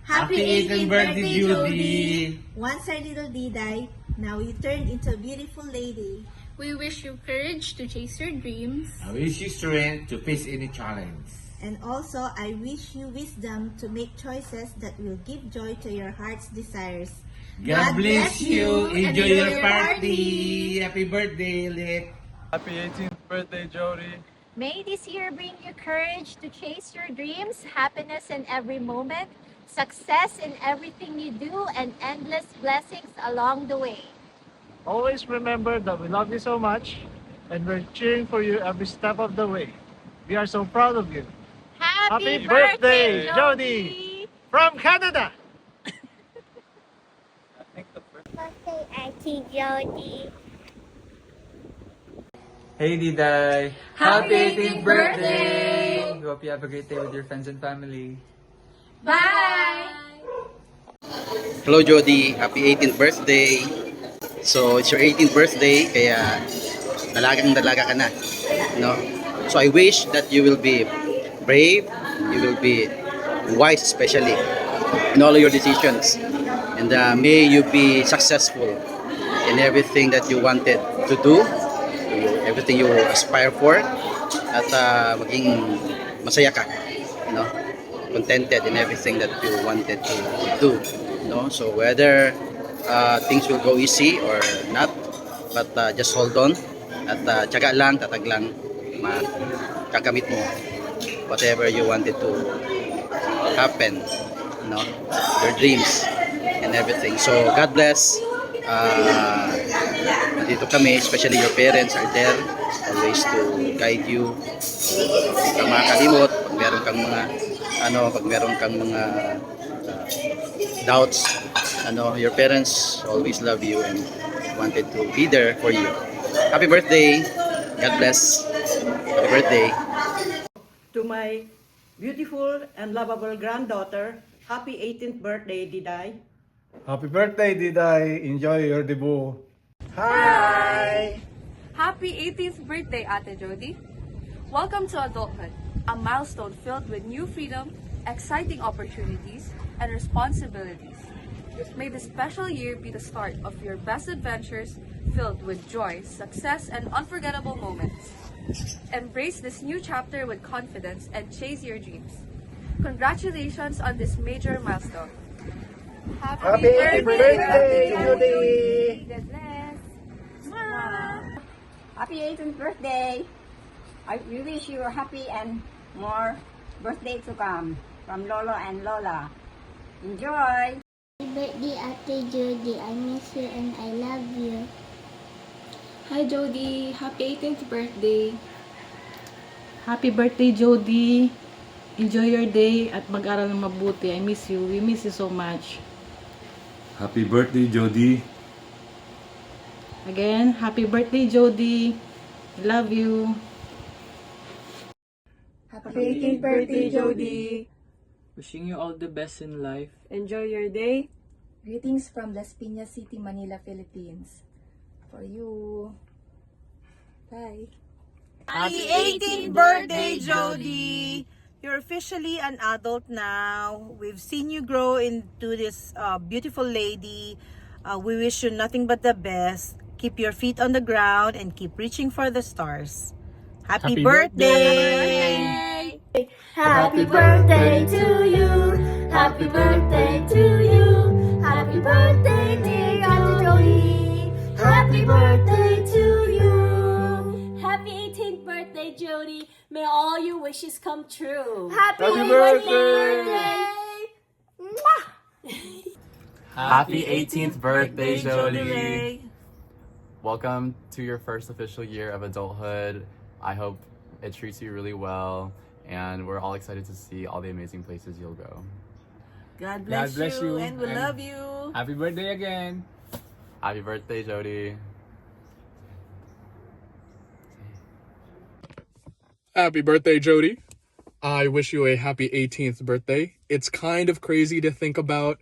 Happy 18th birthday, Judy! Once our little Diday, now you turned into a beautiful lady. We wish you courage to chase your dreams. I wish you strength to face any challenge. And also, I wish you wisdom to make choices that will give joy to your heart's desires. God bless you! Enjoy your party! Happy birthday, Lit! Happy 18th birthday, Jody. May this year bring you courage to chase your dreams, happiness in every moment, success in everything you do, and endless blessings along the way. Always remember that we love you so much and we're cheering for you every step of the way. We are so proud of you. Happy birthday, Jody! From Canada! Birthday, Auntie Jody! Hey Diday! Happy 18th birthday! Hope you have a great day with your friends and family. Bye! Hello Jody, happy 18th birthday. So it's your 18th birthday, kaya dalaga ka na, no? So I wish that you will be brave, you will be wise especially in all of your decisions. And may you be successful in everything that you wanted to do, everything you aspire for, at maging masaya ka, no? Contented in everything that you wanted to do, no? So whether things will go easy or not, but just hold on at tiyaga lang, tatag lang, makakamit mo whatever you wanted to happen, no? Your dreams and everything. So God bless. Dito kami, especially your parents are there always to guide you. Huwag kang makakalimot pag meron kang mga doubts. Your parents always love you and wanted to be there for you. Happy birthday. God bless. Happy birthday. To my beautiful and lovable granddaughter, happy 18th birthday, Diday. Happy birthday, Diday. Enjoy your debut. Hi! Happy 18th birthday, Ate Jody. Welcome to adulthood, a milestone filled with new freedom, exciting opportunities, and responsibilities. May this special year be the start of your best adventures filled with joy, success, and unforgettable moments. Embrace this new chapter with confidence and chase your dreams. Congratulations on this major milestone. Happy 18th birthday, Judy! God bless! Happy 18th birthday! We wish you a happy and more birthday to come from Lolo and Lola. Enjoy! Happy birthday, Ate Jody. I miss you and I love you. Hi Jody, happy 18th birthday. Happy birthday, Jody. Enjoy your day at mag-aral ng mabuti. I miss you. We miss you so much. Happy birthday, Jody. Again, happy birthday, Jody. Love you. Happy 18th birthday, Jody. Wishing you all the best in life. Enjoy your day. Greetings from Las Piñas City, Manila, Philippines. For you. Bye. Happy 18th birthday, Jody! You're officially an adult now. We've seen you grow into this beautiful lady. We wish you nothing but the best. Keep your feet on the ground and keep reaching for the stars. Happy birthday! Happy birthday to you. Happy birthday to you. Happy birthday, dear Ate Jody. Happy birthday to you. Happy 18th birthday, Jody. May all your wishes come true. Happy birthday! Mwah! Happy 18th birthday, Jody! Welcome to your first official year of adulthood. I hope it treats you really well, and we're all excited to see all the amazing places you'll go. God bless you and we love you. Happy birthday again! Happy birthday, Jody! Happy birthday, Jody. I wish you a happy 18th birthday. It's kind of crazy to think about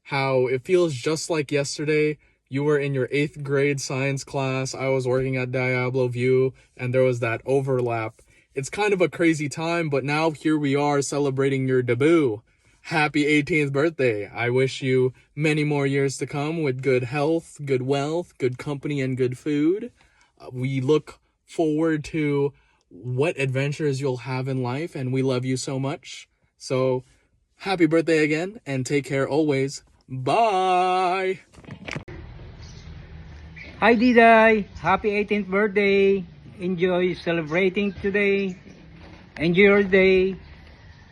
how it feels just like yesterday. You were in your 8th grade science class. I was working at Diablo View, and there was that overlap. It's kind of a crazy time, but now here we are celebrating your debut. happy 18th birthday. I wish you many more years to come with good health, good wealth, good company, and good food. We look forward to what adventures you'll have in life, and we love you so much. So, happy birthday again, and take care always. Bye! Hi Diday, happy 18th birthday. Enjoy celebrating today. Enjoy your day.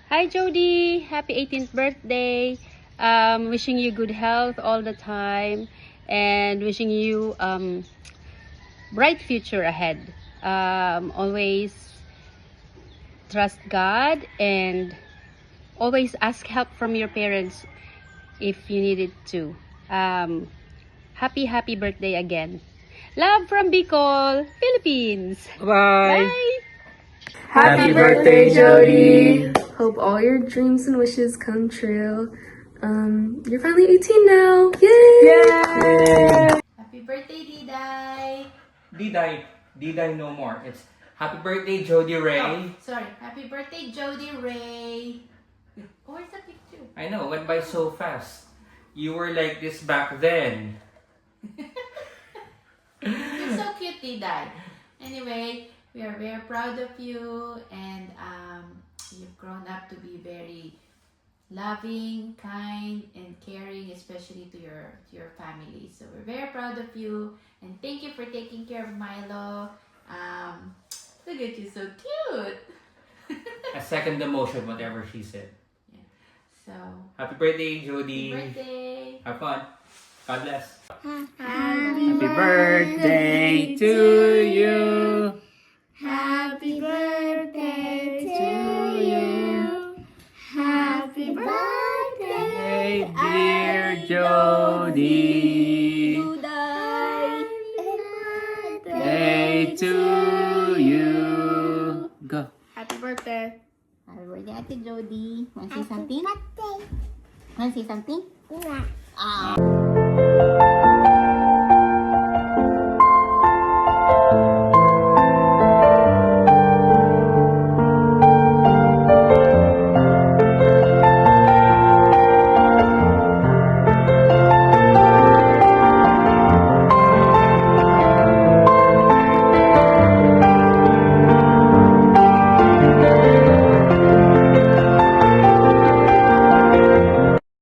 Hi Jody, happy 18th birthday. Wishing you good health all the time and wishing you bright future ahead. Always trust God and always ask help from your parents if you needed to. Happy birthday again. Love from Bicol, Philippines. Bye. Bye. Happy birthday, Jody! Hope all your dreams and wishes come true. You're finally 18 now. Yay! Happy birthday, Diday! Diday no more. It's happy birthday, Jody Ray. Oh, sorry. Happy birthday, Jody Ray. Oh, where's the picture? I know, went by so fast. You were like this back then. You're so cute, Diday. Anyway, we are very proud of you, and you've grown up to be very loving, kind, and caring, especially to your family. So we're very proud of you, and thank you for taking care of Milo. Look at you, so cute. I second the motion, whatever she said. Yeah. So Happy birthday, Jody. happy birthday. Have fun. God bless. Happy birthday to you. Happy birthday to you. Happy birthday, Dear Jody. Day to you. Go. Happy birthday. Happy birthday, Ate Jody. Want to say something? Want to say something? Yeah.